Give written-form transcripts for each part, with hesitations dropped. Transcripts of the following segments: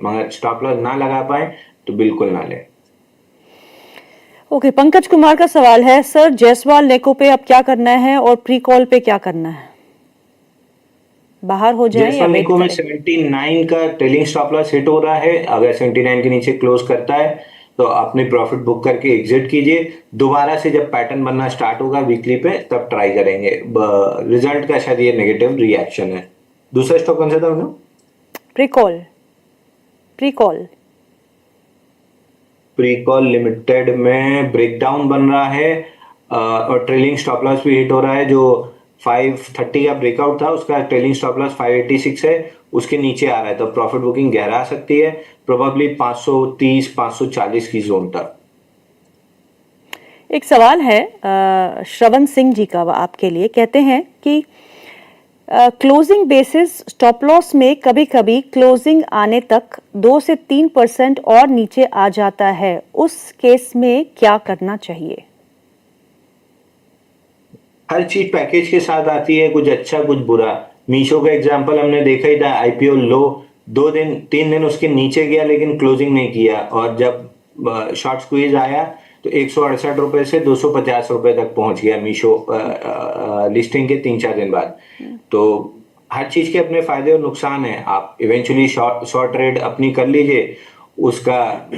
मगर stop loss ना लगा पाए तो बिल्कुल ना लें। ओके, पंकज कुमार का सवाल है, सर जायसवाल नेको पे अब क्या करना है और प्री कॉल पे क्या करना है? बाहर हो जाएं या जायसवाल वेट निको में करें? 79 का ट्रेलिंग स्टॉप लॉस हिट हो रहा है, अगर 79 के नीचे क्लोज करता है तो अपनी प्रॉफिट बुक करके एग्जिट कीजिए। दोबारा से जब पैटर्न बनना स्टार्ट होगा वीकली पे तब ट्राई करेंगे। रिजल्ट का शायद ये नेगेटिव रिएक्शन है। दूसरा स्टॉक कौन सा था उन्होंने? Pricol, Pricol. Pricol limited में ब्रेकडाउन बन रहा है और ट्रेलिंग स्टॉप लॉस भी हिट हो रहा है। जो 530 का ब्रेकआउट था उसका ट्रेलिंग स्टॉप लॉस 586 है, उसके नीचे आ रहा है तो प्रॉफिट बुकिंग गहरा आ सकती है, प्रोबेबली 530 540 की जोन तक। एक सवाल है श्रवण सिंह जी का, आपके लिए कहते हैं कि क्लोजिंग बेसिस स्टॉप लॉस में कभी कभी क्लोजिंग आने तक 2 से 3% और नीचे आ जाता है, उस केस में क्या करना चाहिए? हर चीज पैकेज के साथ आती है, कुछ अच्छा कुछ बुरा। मीशो का एग्जांपल हमने देखा ही था, आईपीओ लो 2 दिन 3 दिन उसके नीचे गया लेकिन क्लोजिंग नहीं किया, और जब शॉर्ट स्क्वीज आया तो 168 रुपए से 250 रुपए तक पहुंच गया मीशो लिस्टिंग के 3-4 दिन बाद। तो हर चीज के अपने फायदे और नुकसान है। आप इवेंचुअली शॉर्ट शॉर्ट ट्रेड अपनी कर लीजिए, उसका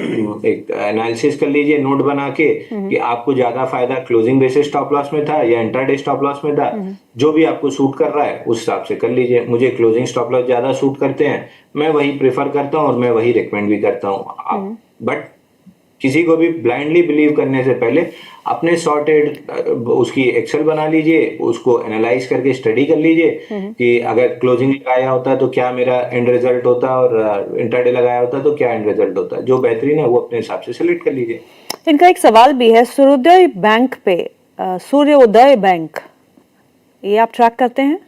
एक एनालिसिस कर लीजिए नोट बना के कि आपको ज्यादा फायदा क्लोजिंग बेसिस स्टॉप लॉस में था या इंट्राडे स्टॉप लॉस में था। जो भी आपको सूट कर रहा है उस हिसाब से कर लीजिए। मुझे क्लोजिंग स्टॉप लॉस ज्यादा सूट करते हैं, मैं वही प्रेफर करता हूँ और मैं वही रिकमेंड भी करता हूँ आप। बट किसी को भी ब्लाइंडली बिलीव करने से पहले अपने सॉर्टेड उसकी एक्सेल बना लीजिए, उसको एनालाइज करके स्टडी कर लीजिए कि अगर क्लोजिंग लगाया होता तो क्या मेरा एंड रिजल्ट होता और इंट्राडे लगाया होता तो क्या एंड रिजल्ट होता। जो बेहतरीन है वो अपने हिसाब से सिलेक्ट कर लीजिए। इनका एक सवाल भी है सूर्योदय बैंक पे, सूर्योदय बैंक, ये आप ट्रैक करते हैं?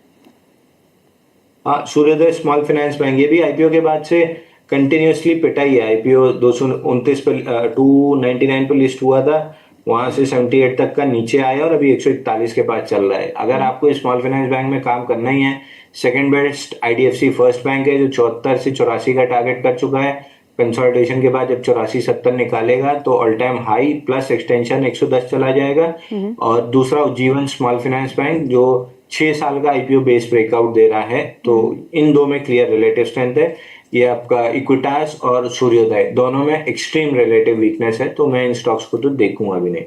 हाँ, सूर्योदय स्मॉल फाइनेंस बैंक ये भी आईपीओ के बाद से कंटिन्यूअसली पिटा ही है। आईपीओ 229 पर 299 पर लिस्ट हुआ था, वहां से 78 तक का नीचे आया और अभी 141 के पास चल रहा है। अगर आपको स्मॉल फाइनेंस बैंक में काम करना ही है, second best IDFC first bank है जो 74 से 84 का टारगेट कर चुका है। कंसोलिडेशन के बाद जब 84-70 निकालेगा तो all time high plus extension 110 चला जाएगा। और दूसरा उज्जीवन स्मॉल फाइनेंस बैंक जो 6 साल का आईपीओ बेस ब्रेकआउट दे रहा है, तो इन दो में क्लियर रिलेटिव स्ट्रेंथ है। ये आपका इक्विटास और सूर्योदय दोनों में एक्सट्रीम रिलेटिव वीकनेस है, तो मैं इन स्टॉक्स को तो देखूंगा भी नहीं।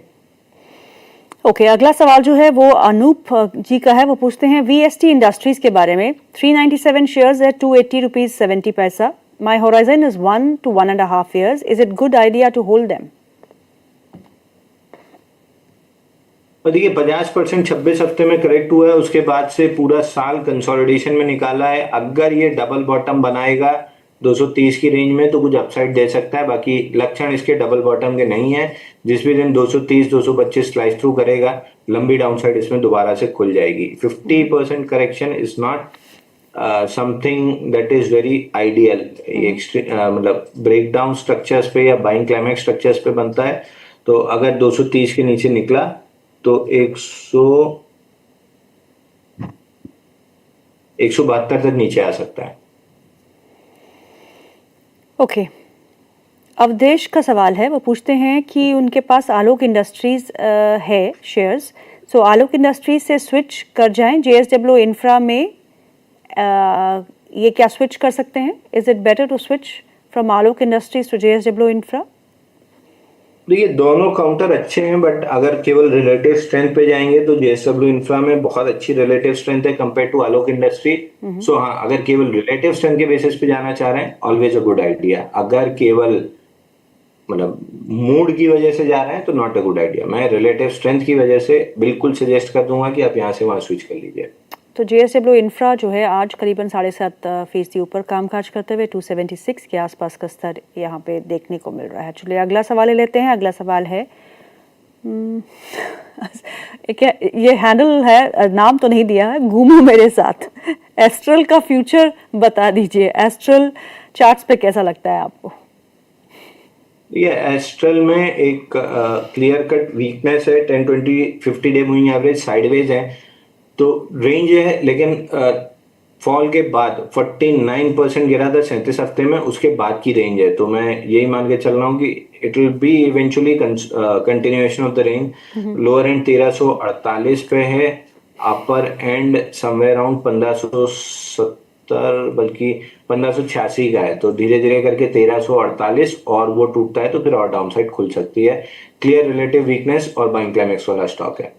ओके, अगला सवाल जो है वो अनूप जी का है। वो पूछते हैं वीएसटी इंडस्ट्रीज के बारे में। 397 शेयर्स है, 280 रुपीज 70 पैसा। My horizon is 1 to 1.5 years. Is it good idea to hold them? और देखिए 50% 26 हफ्ते में करेक्ट हुआ है, उसके बाद से पूरा साल कंसोलिडेशन में निकाला है। अगर ये डबल बॉटम बनाएगा 230 की रेंज में तो कुछ अपसाइड दे सकता है, बाकी लक्षण इसके डबल बॉटम के नहीं है। जिस भी दिन 230 225 स्लाइस थ्रू करेगा लंबी डाउनसाइड इसमें दोबारा से खुल जाएगी। 50% correction is not something that is very ideal. मतलब ब्रेकडाउन स्ट्रक्चर्स पे या बाइंग क्लाइमैक्स स्ट्रक्चर्स पे बनता है। तो अगर 230 के नीचे निकला तो 172 तक नीचे आ सकता है। ओके, अवधेश का सवाल है। वो पूछते हैं कि उनके पास आलोक इंडस्ट्रीज है शेयर्स, सो आलोक इंडस्ट्रीज से स्विच कर जाएं जेएसडब्ल्यू इंफ्रा में, ये क्या स्विच कर सकते हैं? Is it better to switch from Alok Industries to JSW Infra? देखिए दोनों काउंटर अच्छे हैं, बट अगर केवल रिलेटिव स्ट्रेंथ पे जाएंगे तो जेएसडब्ल्यू इंफ्रा में बहुत अच्छी रिलेटिव स्ट्रेंथ है कंपेयर टू आलोक इंडस्ट्री। सो हाँ, अगर केवल रिलेटिव स्ट्रेंथ के बेसिस पे जाना चाह रहे हैं ऑलवेज अ गुड आइडिया। अगर केवल मतलब मूड की वजह से जा रहे हैं तो नॉट अ गुड आइडिया। मैं रिलेटिव स्ट्रेंथ की वजह से बिल्कुल सजेस्ट कर दूंगा कि आप यहाँ से वहां स्विच कर लीजिए। तो जेएसडब्ल्यू इंफ्रा जो है आज करीबन 7.5% ऊपर कामकाज करते हुए 276 के आसपास का स्तर यहाँ पे देखने को मिल रहा है। चलिए अगला सवाल ले लेते हैं। अगला सवाल है क्या ये हैंडल है, नाम तो नहीं दिया है, घूमो मेरे साथ। एस्ट्रल का फ्यूचर बता दीजिए। एस्ट्रल चार्ट्स पे कैसा लगता है आपको? ये एस्ट्रल में एक क्लियर कट वीकनेस है। 10 20 50 डे मूविंग एवरेज साइडवेज है, तो रेंज है लेकिन फॉल के बाद 49% गिरा था 37 हफ्ते में, उसके बाद की रेंज है। तो मैं यही मान के चल रहा हूँ कि it will be eventually continuation of the range. Lower and 1348 पे है, अपर एंड समवेयर अराउंड 1570, बल्कि 1586 का है। तो धीरे धीरे करके 1348 और वो टूटता है तो फिर और डाउन साइड खुल सकती है। क्लियर रिलेटिव वीकनेस और बाइंग क्लाइमेक्स वाला स्टॉक है।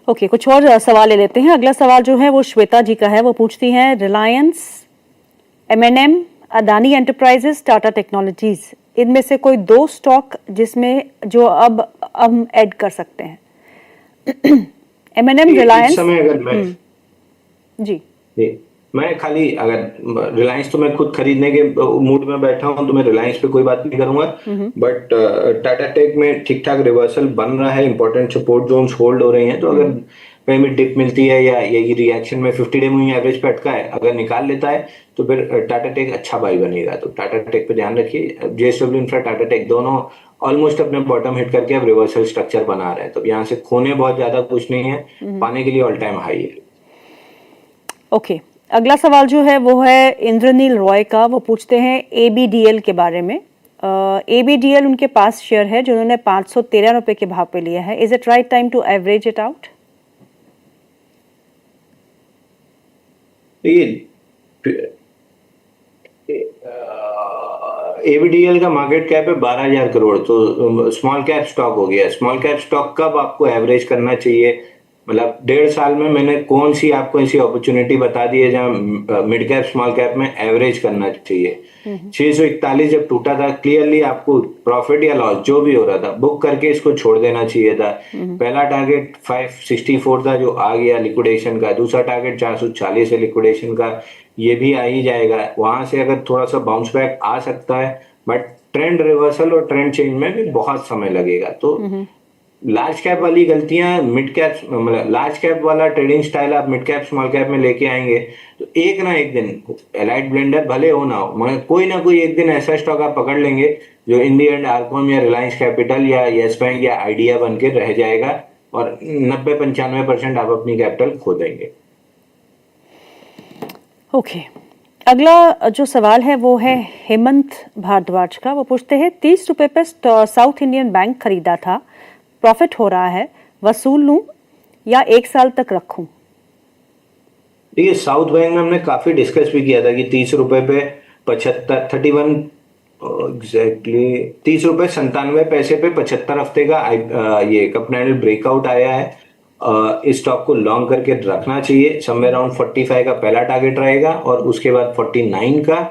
ओके, कुछ और सवाल ले लेते हैं। अगला सवाल जो है वो श्वेता जी का है। वो पूछती हैं, रिलायंस, एम&एम, अदानी एंटरप्राइजेस, टाटा टेक्नोलॉजीज, इनमें से कोई दो स्टॉक जिसमें जो अब हम ऐड कर सकते हैं। एम&एम, इस रिलायंस। समय अगर मैं जी जी, मैं खाली अगर रिलायंस तो मैं खुद खरीदने के मूड में बैठा हूं, तो मैं रिलायंस पे कोई बात नहीं करूंगा। बट टाटा टेक में ठीक ठाक रिवर्सल बन रहा है, इंपॉर्टेंट सपोर्ट जोन्स होल्ड हो रहे हैं। तो अगर कहीं भी डिप मिलती है या ये रिएक्शन में 50 डे मूविंग एवरेज पे अटका है, अगर निकाल लेता है तो फिर टाटा टेक अच्छा बाई बनेगा। तो टाटा टेक पे ध्यान रखिए। जेएसडब्ल्यू इंफ्रा, टाटा टेक दोनों ऑलमोस्ट अपने बॉटम हिट करके अब रिवर्सल स्ट्रक्चर बना रहे हैं। तो यहाँ से खोने बहुत ज्यादा कुछ नहीं है, पाने के लिए ऑल टाइम हाई है। ओके, अगला सवाल जो है वो है इंद्रनील रॉय का। वो पूछते हैं एबीडीएल के बारे में। एबीडीएल उनके पास शेयर है जो उन्होंने 513 रुपए के भाव पे लिया है। Is it right time to average it out? AVDL का मार्केट कैप है 12,000 करोड़। तो स्मॉल कैप स्टॉक हो गया। स्मॉल कैप स्टॉक कब आपको एवरेज करना चाहिए? मतलब 1.5 साल में मैंने कौन सी आपको ऐसी अपॉर्चुनिटी बता दी है जहां मिड कैप स्मॉल कैप में एवरेज करना चाहिए? 641 जब टूटा था, क्लियरली आपको प्रॉफिट या लॉस जो भी हो रहा था बुक करके इसको छोड़ देना चाहिए था। पहला टारगेट 564 था जो आ गया लिक्विडेशन का। दूसरा टारगेट 440 है लिक्विडेशन का, ये भी आ ही जाएगा। वहां से अगर थोड़ा सा बाउंस बैक आ सकता है, बट ट्रेंड रिवर्सल और ट्रेंड चेंज में भी बहुत समय लगेगा। तो लार्ज कैप वाली गलतियां मिड कैप, मतलब लार्ज कैप वाला ट्रेडिंग स्टाइल आप मिड कैप स्मॉल कैप में लेके आएंगे तो एक ना एक दिन, एलाइट ब्लेंडर भले हो ना हो, मगर कोई ना कोई एक दिन ऐसा स्टॉक आप पकड़ लेंगे जो इन दी एंड आरकॉम या रिलायंस कैपिटल या यस बैंक या आइडिया बन के रह जाएगा और 90-95% आप अपनी कैपिटल खो देंगे। ओके, अगला जो सवाल है वो है हेमंत भारद्वाज का। वो पूछते हैं, 30 रुपए पे साउथ इंडियन बैंक खरीदा था, प्रॉफिट हो रहा है, वसूल लूं या 1 साल तक रखूं? देखिए, साउथ बैंक में हमने काफी डिस्कस भी किया था कि 30 रुपए पे 75, 31 एग्जैक्टली 30 रुपए 97 पैसे पे 75 हफ्ते का ये कपनैडल ब्रेकआउट आया है। इस स्टॉक को लॉन्ग करके रखना चाहिए। समवेयर अराउंड 45 का पहला टारगेट रहेगा और उसके बाद 49 का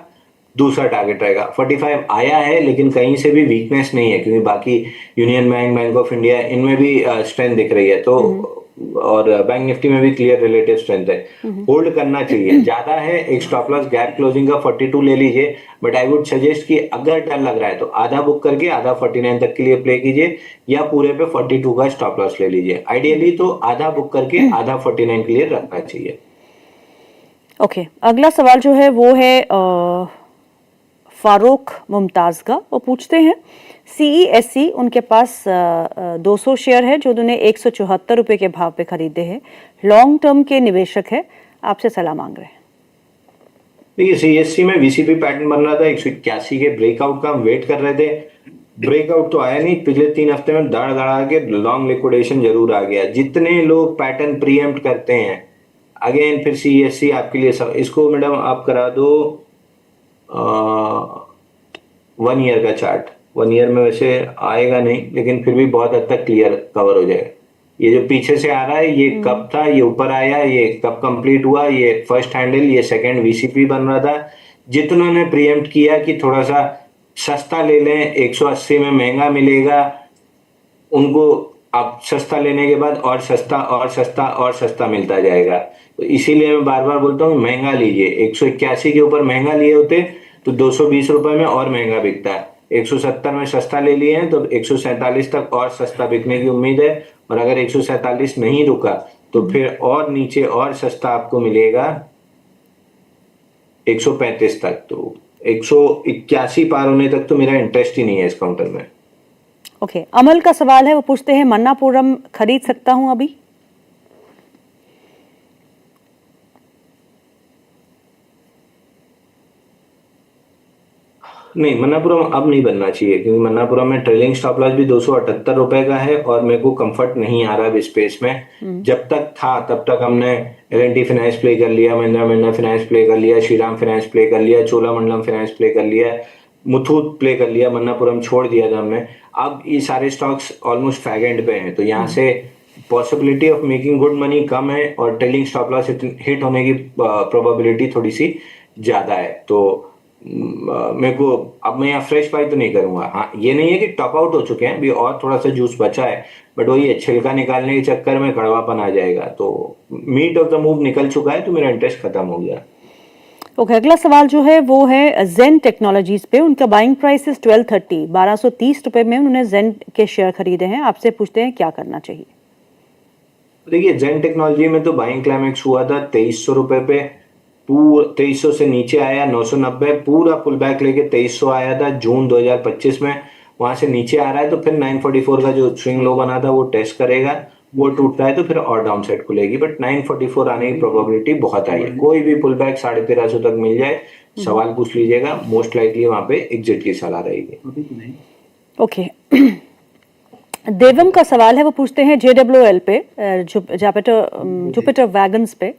दूसरा टारगेट रहेगा। 45 आया है लेकिन कहीं से भी वीकनेस नहीं है, क्योंकि बाकी union bank, bank of India, इनमें भी स्ट्रेंथ दिख रही है। तो और बैंक निफ्टी में भी क्लियर रिलेटिव स्ट्रेंथ है। होल्ड करना चाहिए। ज्यादा है, एक स्टॉप लॉस गैप क्लोजिंग का 42 ले लीजिए, बट आई वुड सजेस्ट कि अगर डर लग रहा है तो आधा बुक करके आधा 49 तक के लिए प्ले कीजिए, या पूरे पे 42 का स्टॉप लॉस ले लीजिए। आइडियली तो आधा बुक करके आधा 49 के लिए रखना चाहिए। ओके, अगला सवाल जो है वो है फारूक मुमताज का। वो पूछते हैं, सीईएससी उनके पास 200 शेयर है जो उन्होंने 174 रुपए के भाव पे खरीदे हैं, लॉन्ग टर्म के निवेशक है, आपसे सलाह मांग रहे हैं। देखिए, सीएससी में वीसीपी पैटर्न बन रहा था 181 के ब्रेकआउट का, हम वेट कर रहे थे। ब्रेकआउट तो आया नहीं, पिछले 3 हफ्ते में दाढ़ गड़ा के लॉन्ग लिक्विडेशन जरूर आ गया। जितने लोग पैटर्न प्रीएम्प्ट करते हैं, अगेन फिर सीएससी आपके लिए इसको मैडम आप करा दो 1 ईयर का चार्ट। 1 ईयर में वैसे आएगा नहीं, लेकिन फिर भी बहुत हद तक क्लियर कवर हो जाएगा। ये जो पीछे से आ रहा है, ये कब था, ये ऊपर आया, ये कब कंप्लीट हुआ, ये फर्स्ट हैंडल, ये सेकंड वीसीपी बन रहा था। जितनों ने प्रीएम्प्ट किया कि थोड़ा सा सस्ता ले लें, 180 में महंगा मिलेगा, उनको आप सस्ता लेने के बाद और सस्ता और सस्ता और सस्ता मिलता जाएगा। तो इसीलिए मैं बार बार बोलता हूँ महंगा लीजिए। 181 के ऊपर महंगा लिए होते तो 220 रुपए में और महंगा बिकता है। 170 में सस्ता ले लिए हैं तो 147 तक और सस्ता बिकने की उम्मीद है। और अगर 147 नहीं रुका तो फिर और नीचे और सस्ता आपको मिलेगा 135 तक। तो 181 पार होने तक तो मेरा इंटरेस्ट ही नहीं है इस काउंटर में। ओके, अमल का सवाल है। वो पूछते हैं, मन्नापुरम खरीद सकता हूं अभी? नहीं, मन्नापुरम अब नहीं बनना चाहिए क्योंकि मन्नापुरम में ट्रेलिंग स्टॉप लॉस भी 278 रुपए का है और मेरे को कंफर्ट नहीं आ रहा है इस स्पेस में। जब तक था तब तक हमने L&T फाइनेंस प्ले कर लिया, महिंद्रा फाइनेंस प्ले कर लिया, श्रीराम फाइनेंस प्ले कर लिया, चोलामंडलम फाइनेंस प्ले कर लिया, मुथूट प्ले कर लिया, मन्नापुरम छोड़ दिया था हमने। अब ये सारे स्टॉक्स ऑलमोस्ट फैग एंड पे हैं, तो यहाँ से possibility of making good money कम है और ट्रेलिंग स्टॉप लॉस हिट होने की प्रोबेबिलिटी थोड़ी सी ज्यादा है। तो मेरे को अब मैं यहाँ फ्रेश बाई तो नहीं करूंगा। हाँ, ये नहीं है कि टॉप आउट हो चुके हैं, अभी और थोड़ा सा जूस बचा है, बट वही है छिलका निकालने के चक्कर में कड़वापन आ जाएगा। तो मीट ऑफ द मूव निकल चुका है, तो मेरा इंटरेस्ट खत्म हो गया। ओके, अगला सवाल जो है वो है जेन टेक्नोलॉजीज पे। उनका बाइंग प्राइस इज 1230, 1230 रुपए में उन्होंने जेन के शेयर खरीदे हैं। आपसे पूछते हैं क्या करना चाहिए। देखिए, जेन टेक्नोलॉजी में तो बाइंग क्लाइमेक्स हुआ था 2300 रुपए पे, पूरा 2300 से नीचे आया 990, पूरा पुल बैक लेके 2300 आया था जून 2025 में, वहां से नीचे आ रहा है। तो फिर 944 का जो स्विंग लो बना था वो टेस्ट करेगा, वो टूटता है तो फिर और डाउन साइड खुलेगी, बट 944 आने की प्रोबेबिलिटी बहुत हाई है। कोई भी पुल बैक 1350 तक मिल जाए, सवाल पूछ लीजिएगा, मोस्ट लाइकली वहां पे एग्जिट की सलाह रहेगी। ओके, देवम का सवाल है, वो पूछते हैं JWL पे, जुपिटर वैगन्स पे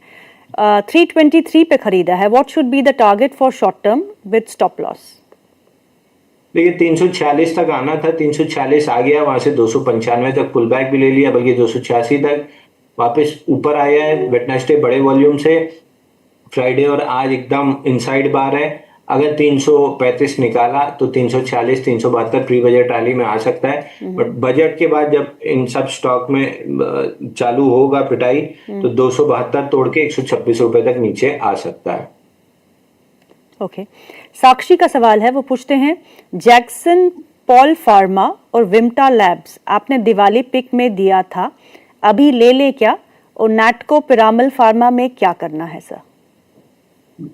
323 पे खरीदा है। What should be the target for short term with stop loss? देखिए, 346 तक आना था, 346 आ गया, वहां से 295 तक पुल बैक भी ले लिया, बल्कि 286 तक वापस ऊपर आया है। वेडनेसडे बड़े वॉल्यूम से, फ्राइडे और आज एकदम इनसाइड बार है। अगर 335 निकाला तो 346 372 प्री बजट रैली में आ सकता है, बट बजट के बाद जब इन सब स्टॉक में चालू होगा पिटाई, तो 272 तोड़ के 126 रुपए तक नीचे आ सकता है। ओके, साक्षी का सवाल है, वो पूछते हैं जैक्सन पॉल फार्मा और विम्टा लैब्स आपने दिवाली पिक में दिया था, अभी ले ले क्या? और नैटको पिरामल फार्मा में क्या करना है सर?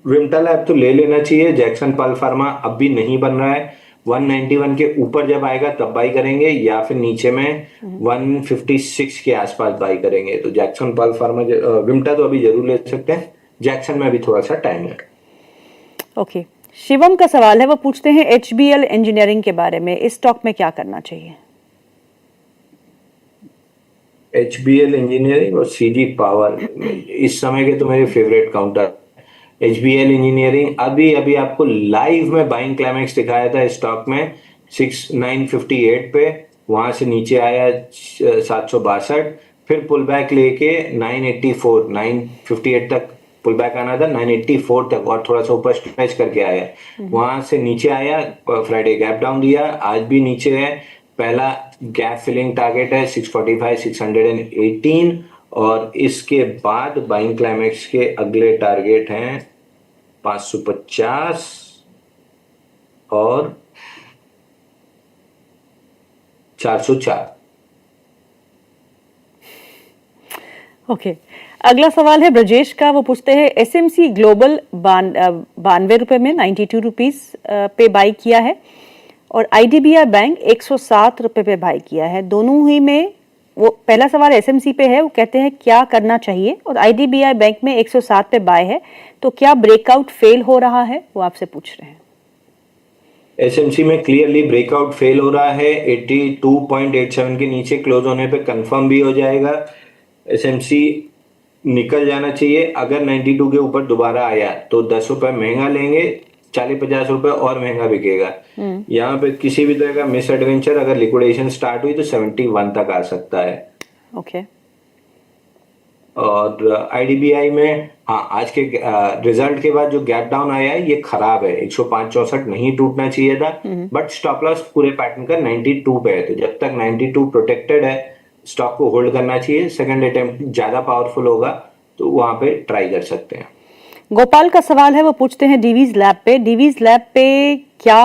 विम्टा लैब तो ले लेना चाहिए, जैक्सन पॉल फार्मा अब भी नहीं बन रहा है। 191 के ऊपर जब आएगा तब बाई करेंगे, या फिर नीचे में 156 के आसपास बाई करेंगे। तो जैक्सन पॉल फार्मा, विम्टा तो अभी जरूर ले सकते हैं, जैक्सन में अभी थोड़ा सा टाइम है। ओके, शिवम का सवाल है, वो पूछते हैं HBL इंजीनियरिंग के बारे में, इस स्टॉक में क्या करना चाहिए? HBL इंजीनियरिंग और CG पावर इस समय के तो मेरे फेवरेट काउंटर। HBL इंजीनियरिंग अभी अभी आपको लाइव में बाइंग क्लाइमेक्स दिखाया था स्टॉक में 958 पे, वहां से नीचे आया 762, फिर पुल बैक लेके 984 958 तक पुल बैक आना था, 984 तक और थोड़ा सा ऊपर स्ट्रेच करके आया, वहां से नीचे आया, फ्राइडे गैप डाउन दिया, आज भी नीचे है। पहला गैप फिलिंग टारगेट है 645 618, और इसके बाद बाइंग क्लाइमेक्स के अगले टारगेट हैं 550 और 404। ओके, अगला सवाल है ब्रजेश का, वो पूछते हैं SMC ग्लोबल 92 रुपए में 92 रुपीज पे बाई किया है, और IDBI बैंक 107 रुपए पे बाई किया है। दोनों ही में, वो पहला सवाल SMC पे है, वो कहते हैं क्या करना चाहिए, और IDBI बैंक में 107 पे बाय है, तो क्या ब्रेकआउट फेल हो रहा है, वो आपसे पूछ रहे हैं। SMC में क्लियरली ब्रेकआउट फेल हो रहा है, 82.87 के नीचे क्लोज होने पे कंफर्म भी हो जाएगा। SMC निकल जाना चाहिए। अगर 92 के ऊपर दोबारा आया तो 10 रुपए महंगा लेंगे, 40-50 रुपए और महंगा बिकेगा। यहाँ पे किसी भी तरह का मिस एडवेंचर, अगर लिक्विडेशन स्टार्ट हुई तो 71 तक आ सकता है। ओके, और IDBI में, हाँ, आज के रिजल्ट के बाद जो गैप डाउन आया है ये खराब है, 105-64 नहीं टूटना चाहिए था, बट स्टॉप लॉस पूरे पैटर्न का 92 पे है, तो जब तक 92 प्रोटेक्टेड है स्टॉक को होल्ड करना चाहिए। सेकंड अटेम्प्ट ज्यादा पावरफुल होगा तो वहां पे ट्राई कर सकते हैं। गोपाल का सवाल है, वो पूछते हैं डीवीज लैब पे क्या